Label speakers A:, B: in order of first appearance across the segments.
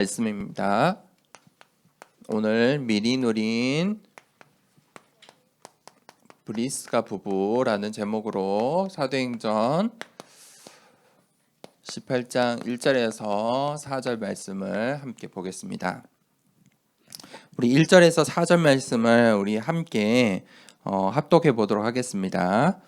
A: 말씀입니다. 오늘 미리 누린 브리스가 부부라는 제목으로 사도행전 18장 1절에서 4절 말씀을 함께 보겠습니다. 우리 1절에서 4절 말씀을 우리 함께 합독해 보도록 하겠습니다.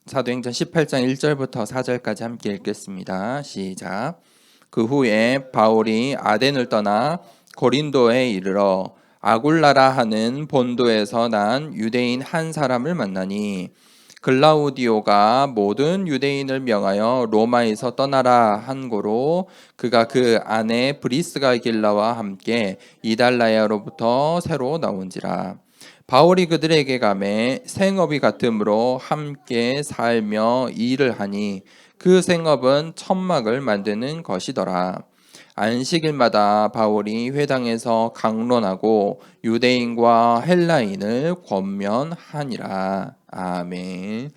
A: 사도행전 18장 1절부터 4절까지 함께 읽겠습니다. 시작. 그 후에 바울이 아덴을 떠나 고린도에 이르러 아굴라라 하는 본도에서 난 유대인 한 사람을 만나니 글라우디오가 모든 유대인을 명하여 로마에서 떠나라 한 고로 그가 그 아내 브리스가길라와 함께 이달라야로부터 새로 나온지라. 바울이 그들에게 가매 생업이 같으므로 함께 살며 일을 하니 그 생업은 천막을 만드는 것이더라. 안식일마다 바울이 회당에서 강론하고 유대인과 헬라인을 권면하니라. 아멘.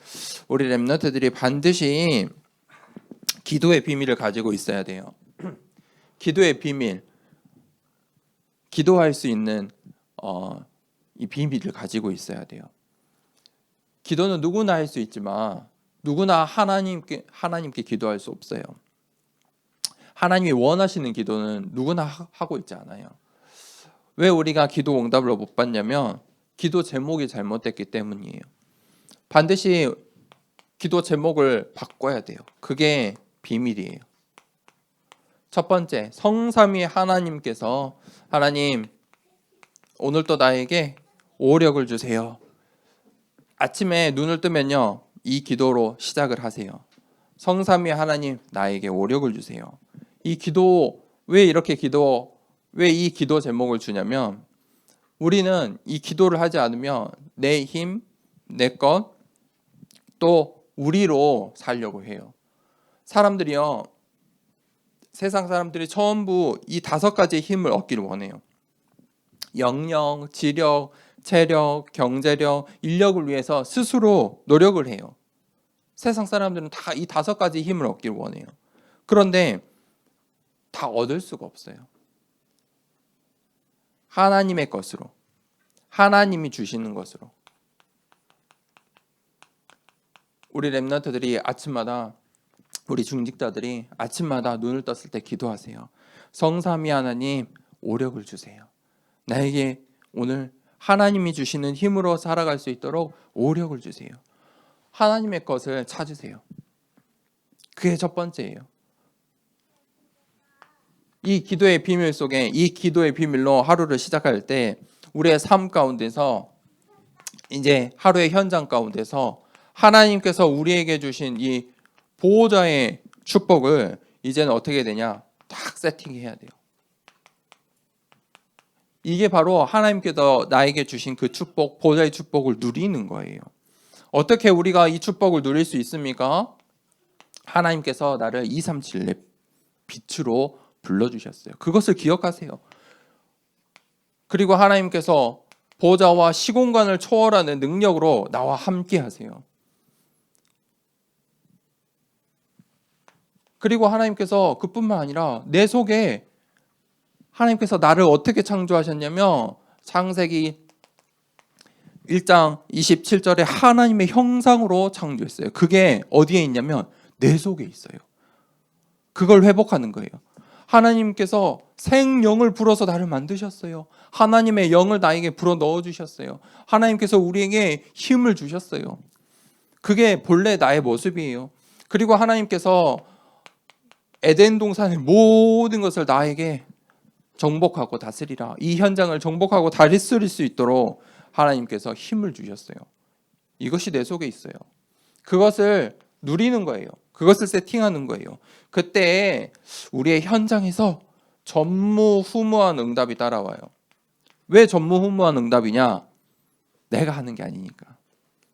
A: 우리 렘넌트들이 반드시 기도의 비밀을 가지고 있어야 돼요. 기도의 비밀, 기도할 수 있는 이 비밀을 가지고 있어야 돼요. 기도는 누구나 할 수 있지만 누구나 하나님께 기도할 수 없어요. 하나님이 원하시는 기도는 누구나 하고 있지 않아요. 왜 우리가 기도 응답을 못 받냐면 기도 제목이 잘못됐기 때문이에요. 반드시 기도 제목을 바꿔야 돼요. 그게 비밀이에요. 첫 번째, 성삼위 하나님께서 하나님 오늘도 나에게 오력을 주세요. 아침에 눈을 뜨면요, 이 기도로 시작을 하세요. 성삼위 하나님 나에게 오력을 주세요. 이 기도 왜 이 기도 제목을 주냐면 우리는 이 기도를 하지 않으면 내 힘, 내 것, 또 우리로 살려고 해요. 사람들이요, 세상 사람들이 전부 이 5가지의 힘을 얻기를 원해요. 영영, 지력, 체력, 경제력, 인력을 위해서 스스로 노력을 해요. 세상 사람들은 다 이 5가지 힘을 얻기를 원해요. 그런데 다 얻을 수가 없어요. 하나님의 것으로, 하나님이 주시는 것으로. 우리 렘넌트들이 아침마다, 우리 중직자들이 아침마다 눈을 떴을 때 기도하세요. 성삼위 하나님 오력을 주세요. 나에게 오늘 하나님이 주시는 힘으로 살아갈 수 있도록 오력을 주세요. 하나님의 것을 찾으세요. 그게 첫 번째예요. 이 기도의 비밀 속에, 이 기도의 비밀로 하루를 시작할 때 우리의 삶 가운데서, 이제 하루의 현장 가운데서 하나님께서 우리에게 주신 이 보호자의 축복을 이제는 어떻게 되냐, 딱 세팅해야 돼요. 이게 바로 하나님께서 나에게 주신 그 축복, 보호자의 축복을 누리는 거예요. 어떻게 우리가 이 축복을 누릴 수 있습니까? 하나님께서 나를 237렙 빛으로 불러주셨어요. 그것을 기억하세요. 그리고 하나님께서 보좌와 시공간을 초월하는 능력으로 나와 함께 하세요. 그리고 하나님께서 그뿐만 아니라 내 속에, 하나님께서 나를 어떻게 창조하셨냐면 창세기 1장 27절에 하나님의 형상으로 창조했어요. 그게 어디에 있냐면 내 속에 있어요. 그걸 회복하는 거예요. 하나님께서 생영을 불어서 나를 만드셨어요. 하나님의 영을 나에게 불어 넣어주셨어요. 하나님께서 우리에게 힘을 주셨어요. 그게 본래 나의 모습이에요. 그리고 하나님께서 에덴 동산의 모든 것을 나에게 정복하고 다스리라, 이 현장을 정복하고 다스릴 수 있도록 하나님께서 힘을 주셨어요. 이것이 내 속에 있어요. 그것을 누리는 거예요. 그것을 세팅하는 거예요. 그때 우리의 현장에서 전무후무한 응답이 따라와요. 왜 전무후무한 응답이냐? 내가 하는 게 아니니까.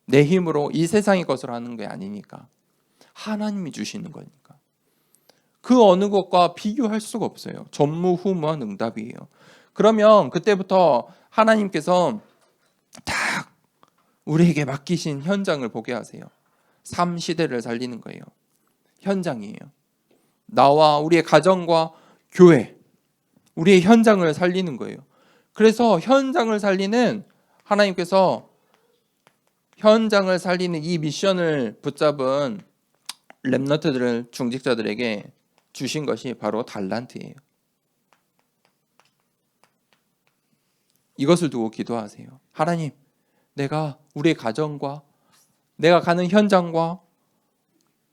A: 내 힘으로 이 세상의 것을 하는 게 아니니까. 하나님이 주시는 거니까. 그 어느 것과 비교할 수가 없어요. 전무후무한 응답이에요. 그러면 그때부터 하나님께서 딱 우리에게 맡기신 현장을 보게 하세요. 삶 시대를 살리는 거예요. 현장이에요. 나와 우리의 가정과 교회, 우리의 현장을 살리는 거예요. 그래서 현장을 살리는 하나님께서 현장을 살리는 이 미션을 붙잡은 렘넌트들을 중직자들에게 주신 것이 바로 달란트예요. 이것을 두고 기도하세요. 하나님, 내가 우리의 가정과 내가 가는 현장과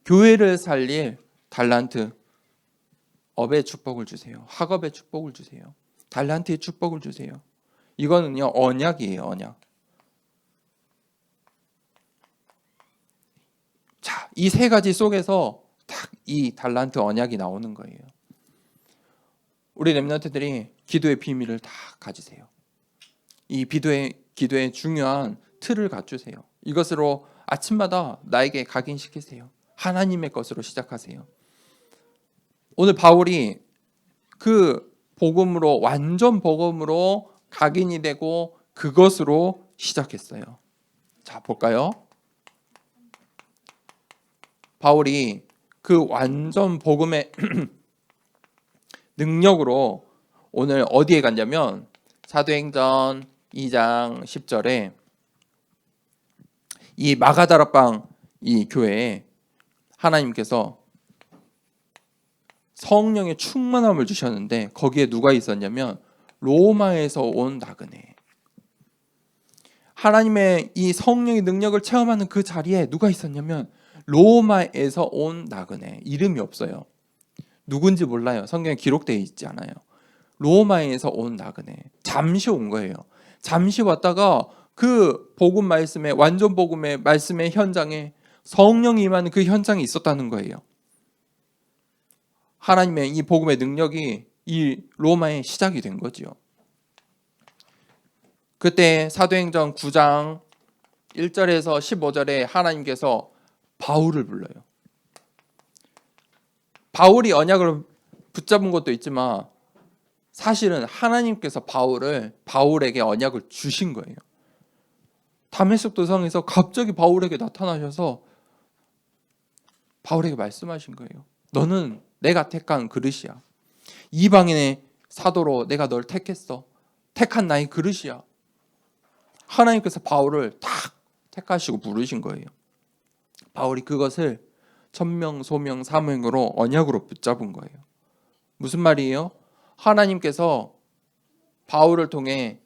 A: 교회를 살릴 달란트, 업의 축복을 주세요. 학업의 축복을 주세요. 달란트의 축복을 주세요. 이거는요, 언약이에요, 언약. 자, 이 세 가지 속에서 딱 이 달란트 언약이 나오는 거예요. 우리 렘넌트들이 기도의 비밀을 다 가지세요. 이 기도의 중요한 틀을 갖추세요. 이것으로 아침마다 나에게 각인시키세요. 하나님의 것으로 시작하세요. 오늘 바울이 그 복음으로, 완전 복음으로 각인이 되고 그것으로 시작했어요. 자, 볼까요? 바울이 그 완전 복음의 능력으로 오늘 어디에 갔냐면 사도행전 2장 10절에 이 마가다락방 이 교회에 하나님께서 성령의 충만함을 주셨는데 거기에 누가 있었냐면 로마에서 온 나그네. 하나님의 이 성령의 능력을 체험하는 그 자리에 누가 있었냐면 로마에서 온 나그네. 이름이 없어요. 누군지 몰라요. 성경에 기록되어 있지 않아요. 로마에서 온 나그네. 잠시 온 거예요. 잠시 왔다가 그 복음 말씀의 완전 복음의 말씀의 현장에 성령이 임하는 그 현장이 있었다는 거예요. 하나님의 이 복음의 능력이 이 로마의 시작이 된 거지요. 그때 사도행전 9장 1절에서 15절에 하나님께서 바울을 불러요. 바울이 언약을 붙잡은 것도 있지만 사실은 하나님께서 바울에게 언약을 주신 거예요. 다메섹 도상에서 갑자기 바울에게 나타나셔서 바울에게 말씀하신 거예요. 너는 내가 택한 그릇이야. 이방인의 사도로 내가 널 택했어. 택한 나의 그릇이야. 하나님께서 바울을 딱 택하시고 부르신 거예요. 바울이 그것을 천명, 소명, 사명으로 언약으로 붙잡은 거예요. 무슨 말이에요? 하나님께서 바울을 통해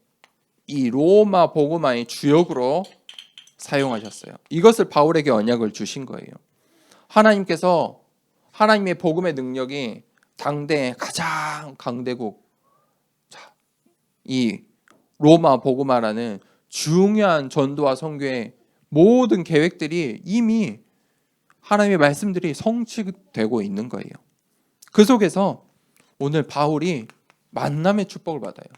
A: 이 로마 복음화의 주역으로 사용하셨어요. 이것을 바울에게 언약을 주신 거예요. 하나님께서 하나님의 복음의 능력이 당대 가장 강대국 이 로마 복음화라는 중요한 전도와 선교의 모든 계획들이 이미 하나님의 말씀들이 성취되고 있는 거예요. 그 속에서 오늘 바울이 만남의 축복을 받아요.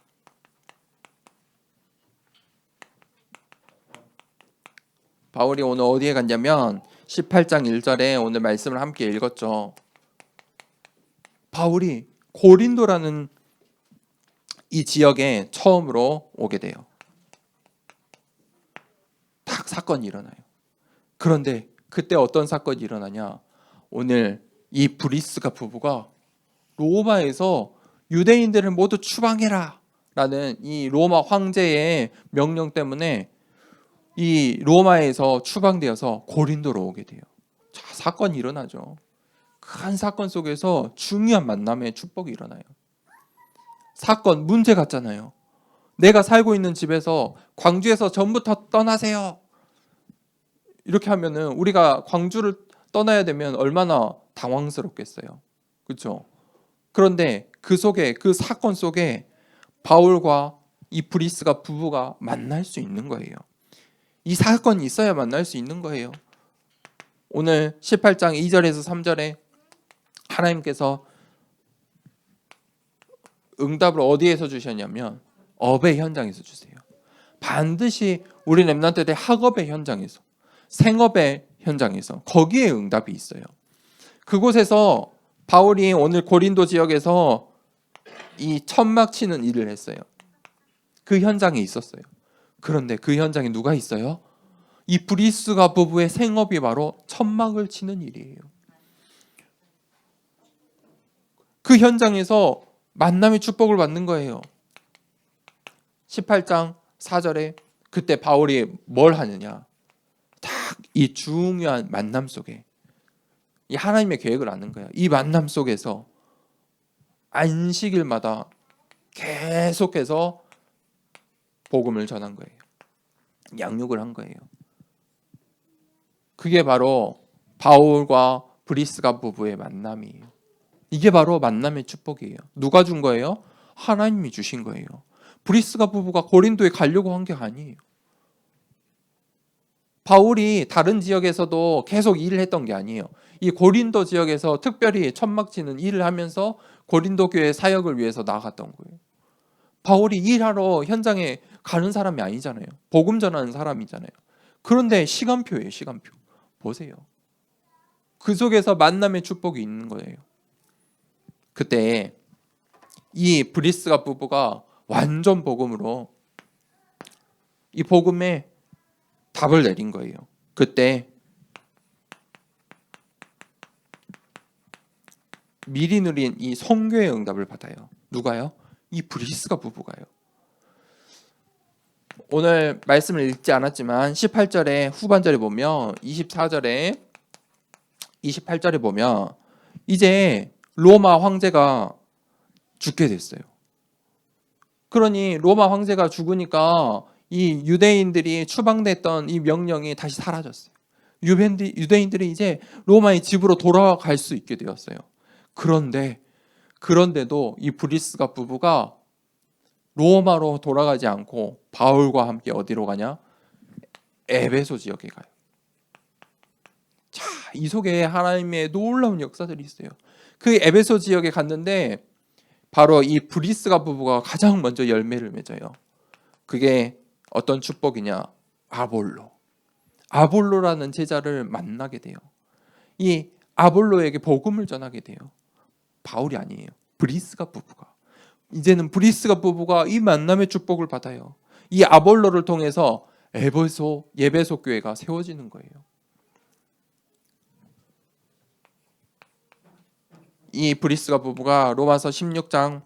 A: 바울이 오늘 어디에 갔냐면 18장 1절에 오늘 말씀을 함께 읽었죠. 바울이 고린도라는 이 지역에 처음으로 오게 돼요. 딱 사건이 일어나요. 그런데 그때 어떤 사건이 일어나냐? 오늘 이 브리스가 부부가 로마에서 유대인들을 모두 추방해라 라는 이 로마 황제의 명령 때문에 이 로마에서 추방되어서 고린도로 오게 돼요. 자, 사건이 일어나죠. 큰 사건 속에서 중요한 만남의 축복이 일어나요. 사건, 문제 같잖아요. 내가 살고 있는 집에서 광주에서 전부 다 떠나세요. 이렇게 하면은 우리가 광주를 떠나야 되면 얼마나 당황스럽겠어요. 그렇죠? 그런데 그 속에, 그 사건 속에 바울과 이 브리스가 부부가 만날 수 있는 거예요. 이 사건이 있어야 만날 수 있는 거예요. 오늘 18장 2절에서 3절에 하나님께서 응답을 어디에서 주셨냐면 업의 현장에서 주세요. 반드시 우리 렘넌트들의 학업의 현장에서, 생업의 현장에서 거기에 응답이 있어요. 그곳에서 바울이 오늘 고린도 지역에서 이 천막 치는 일을 했어요. 그 현장에 있었어요. 그런데 그 현장에 누가 있어요? 이 브리스가 부부의 생업이 바로 천막을 치는 일이에요. 그 현장에서 만남의 축복을 받는 거예요. 18장 4절에 그때 바울이 뭘 하느냐, 딱 이 중요한 만남 속에 이 하나님의 계획을 아는 거야. 이 만남 속에서 안식일마다 계속해서 복음을 전한 거예요. 양육을 한 거예요. 그게 바로 바울과 브리스가 부부의 만남이에요. 이게 바로 만남의 축복이에요. 누가 준 거예요? 하나님이 주신 거예요. 브리스가 부부가 고린도에 가려고 한 게 아니에요. 바울이 다른 지역에서도 계속 일을 했던 게 아니에요. 이 고린도 지역에서 특별히 천막치는 일을 하면서 고린도 교회 사역을 위해서 나갔던 거예요. 바울이 일하러 현장에 가는 사람이 아니잖아요. 복음 전하는 사람이잖아요. 그런데 시간표예요, 시간표. 보세요. 그 속에서 만남의 축복이 있는 거예요. 그때 이 브리스가 부부가 완전 복음으로 이 복음에 답을 내린 거예요. 그때 미리 누린 이 선교의 응답을 받아요. 누가요? 이 브리스가 부부가요. 오늘 말씀을 읽지 않았지만 18절에 후반절에 보면 24절에 28절에 보면 이제 로마 황제가 죽게 됐어요. 그러니 로마 황제가 죽으니까 이 유대인들이 추방됐던 이 명령이 다시 사라졌어요. 유대인들이 이제 로마의 집으로 돌아갈 수 있게 되었어요. 그런데도 이 브리스가 부부가 로마로 돌아가지 않고 바울과 함께 어디로 가냐? 에베소 지역에 가요. 자, 이 속에 하나님의 놀라운 역사들이 있어요. 그 에베소 지역에 갔는데 바로 이 브리스가 부부가 가장 먼저 열매를 맺어요. 그게 어떤 축복이냐? 아볼로라는 제자를 만나게 돼요. 이 아볼로에게 복음을 전하게 돼요. 바울이 아니에요. 브리스가 부부가. 이제는 브리스가 부부가 이 만남의 축복을 받아요. 이 아볼로를 통해서 예배소 교회가 세워지는 거예요. 이 브리스가 부부가 로마서 16장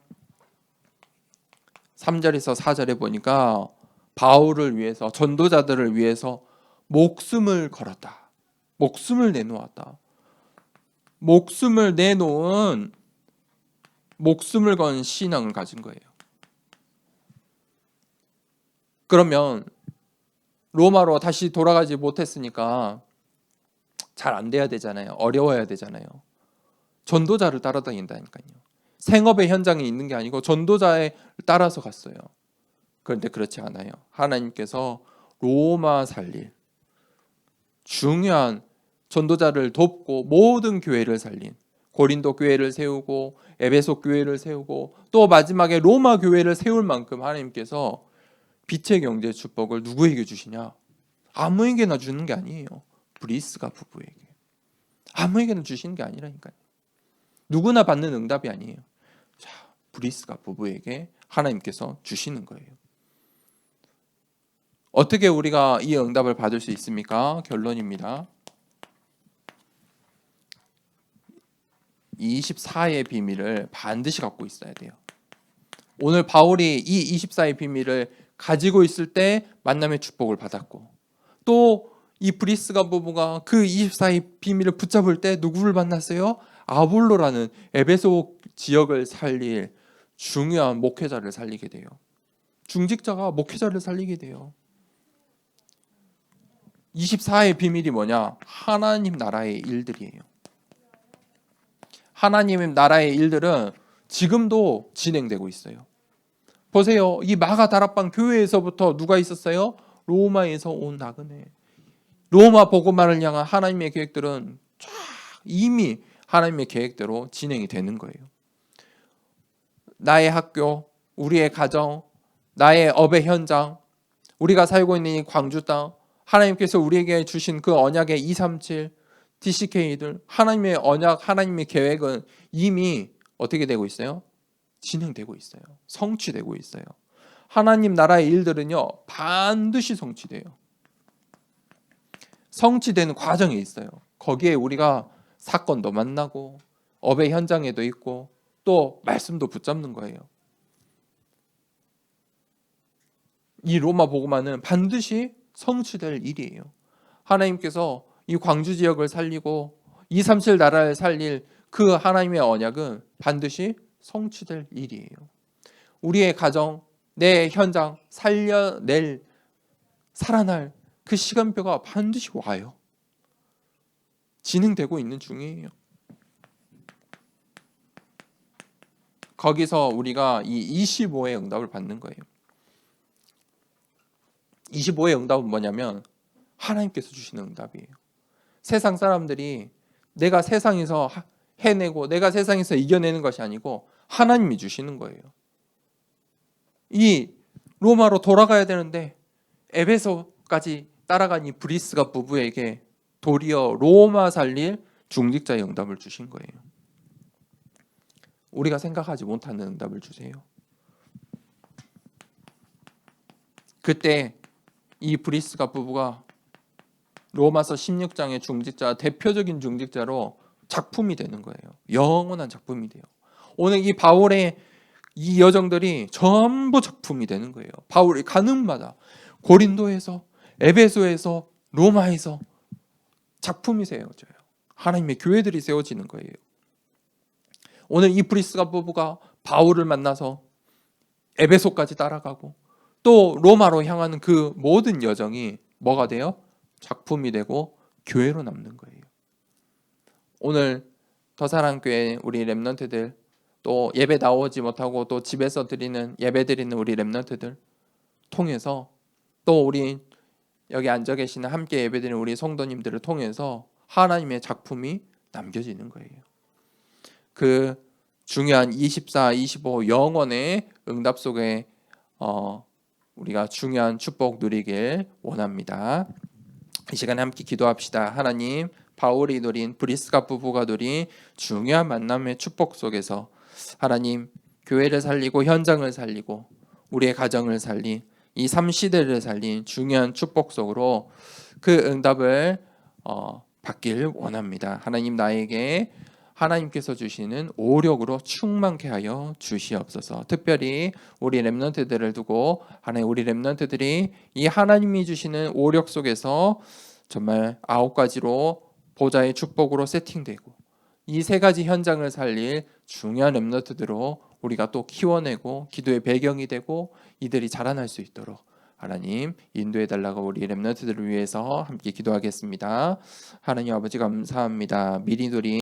A: 3절에서 4절에 보니까 바울을 위해서, 전도자들을 위해서 목숨을 걸었다. 목숨을 내놓았다. 목숨을 건 신앙을 가진 거예요. 그러면 로마로 다시 돌아가지 못했으니까 잘 안 돼야 되잖아요. 어려워야 되잖아요. 전도자를 따라다닌다니까요. 생업의 현장에 있는 게 아니고 전도자에 따라서 갔어요. 그런데 그렇지 않아요. 하나님께서 로마 살릴 중요한 전도자를 돕고 모든 교회를 살린 고린도 교회를 세우고 에베소 교회를 세우고 또 마지막에 로마 교회를 세울 만큼 하나님께서 빛의 경제 축복을 누구에게 주시냐? 아무에게나 주는 게 아니에요. 브리스가 부부에게. 아무에게나 주시는 게 아니라니까요. 누구나 받는 응답이 아니에요. 자, 브리스가 부부에게 하나님께서 주시는 거예요. 어떻게 우리가 이 응답을 받을 수 있습니까? 결론입니다. 24의 비밀을 반드시 갖고 있어야 돼요. 오늘 바울이 이 24의 비밀을 가지고 있을 때 만남의 축복을 받았고, 또 이 브리스가 부부가 그 24의 비밀을 붙잡을 때 누구를 만났어요? 아볼로라는 에베소 지역을 살릴 중요한 목회자를 살리게 돼요. 중직자가 목회자를 살리게 돼요. 24의 비밀이 뭐냐? 하나님 나라의 일들이에요. 하나님 나라의 일들은 지금도 진행되고 있어요. 보세요. 이 마가 다락방 교회에서부터 누가 있었어요? 로마에서 온 나그네. 로마 복음화를 향한 하나님의 계획들은 쫙 이미 하나님의 계획대로 진행이 되는 거예요. 나의 학교, 우리의 가정, 나의 업의 현장, 우리가 살고 있는 이 광주 땅, 하나님께서 우리에게 주신 그 언약의 237, DCK들, 하나님의 언약, 하나님의 계획은 이미 어떻게 되고 있어요? 진행되고 있어요. 성취되고 있어요. 하나님 나라의 일들은요, 반드시 성취돼요. 성취되는 과정에 있어요. 거기에 우리가 사건도 만나고 업의 현장에도 있고 또 말씀도 붙잡는 거예요. 이 로마 복음화는 반드시 성취될 일이에요. 하나님께서 이 광주 지역을 살리고 237 나라를 살릴 그 하나님의 언약은 반드시 성취될 일이에요. 우리의 가정, 내 현장 살려낼, 살아날 그 시간표가 반드시 와요. 진행되고 있는 중이에요. 거기서 우리가 이 25의 응답을 받는 거예요. 25의 응답은 뭐냐면 하나님께서 주시는 응답이에요. 세상 사람들이 내가 세상에서 해내고 내가 세상에서 이겨내는 것이 아니고 하나님이 주시는 거예요. 이 로마로 돌아가야 되는데 에베소까지 따라간 이 브리스가 부부에게 도리어 로마 살릴 중직자의 응답을 주신 거예요. 우리가 생각하지 못하는 응답을 주세요. 그때 이 브리스가 부부가 로마서 16장의 중직자, 대표적인 중직자로 작품이 되는 거예요. 영원한 작품이 돼요. 오늘 이 바울의 이 여정들이 전부 작품이 되는 거예요. 바울이 가는 마다 고린도에서, 에베소에서, 로마에서 작품이 세워져요. 하나님의 교회들이 세워지는 거예요. 오늘 이 브리스가 부부가 바울을 만나서 에베소까지 따라가고 또 로마로 향하는 그 모든 여정이 뭐가 돼요? 작품이 되고 교회로 남는 거예요. 오늘 더사랑교회 우리 렘넌트들, 또 예배 나오지 못하고 또 집에서 예배 드리는 우리 렘넌트들 통해서, 또 우리 여기 앉아 계시는 함께 예배 드리는 우리 성도님들을 통해서 하나님의 작품이 남겨지는 거예요. 그 중요한 24, 25 영원의 응답 속에 우리가 중요한 축복 누리길 원합니다. 이 시간에 함께 기도합시다. 하나님, 바울이 누린, 브리스가 부부가 누린 중요한 만남의 축복 속에서 하나님, 교회를 살리고 현장을 살리고 우리의 가정을 살린 이 3시대를 살린 중요한 축복 속으로 그 응답을 받길 원합니다. 하나님, 나에게 하나님께서 주시는 오력으로 충만케 하여 주시옵소서. 특별히 우리 렘넌트들을 두고 하나님, 우리 렘넌트들이 이 하나님이 주시는 오력 속에서 정말 9가지로 보좌의 축복으로 세팅되고 이 3가지 현장을 살릴 중요한 렘넌트들로 우리가 또 키워내고 기도의 배경이 되고 이들이 자라날 수 있도록 하나님 인도해 달라고 우리 렘넌트들을 위해서 함께 기도하겠습니다. 하나님 아버지 감사합니다. 미리 누린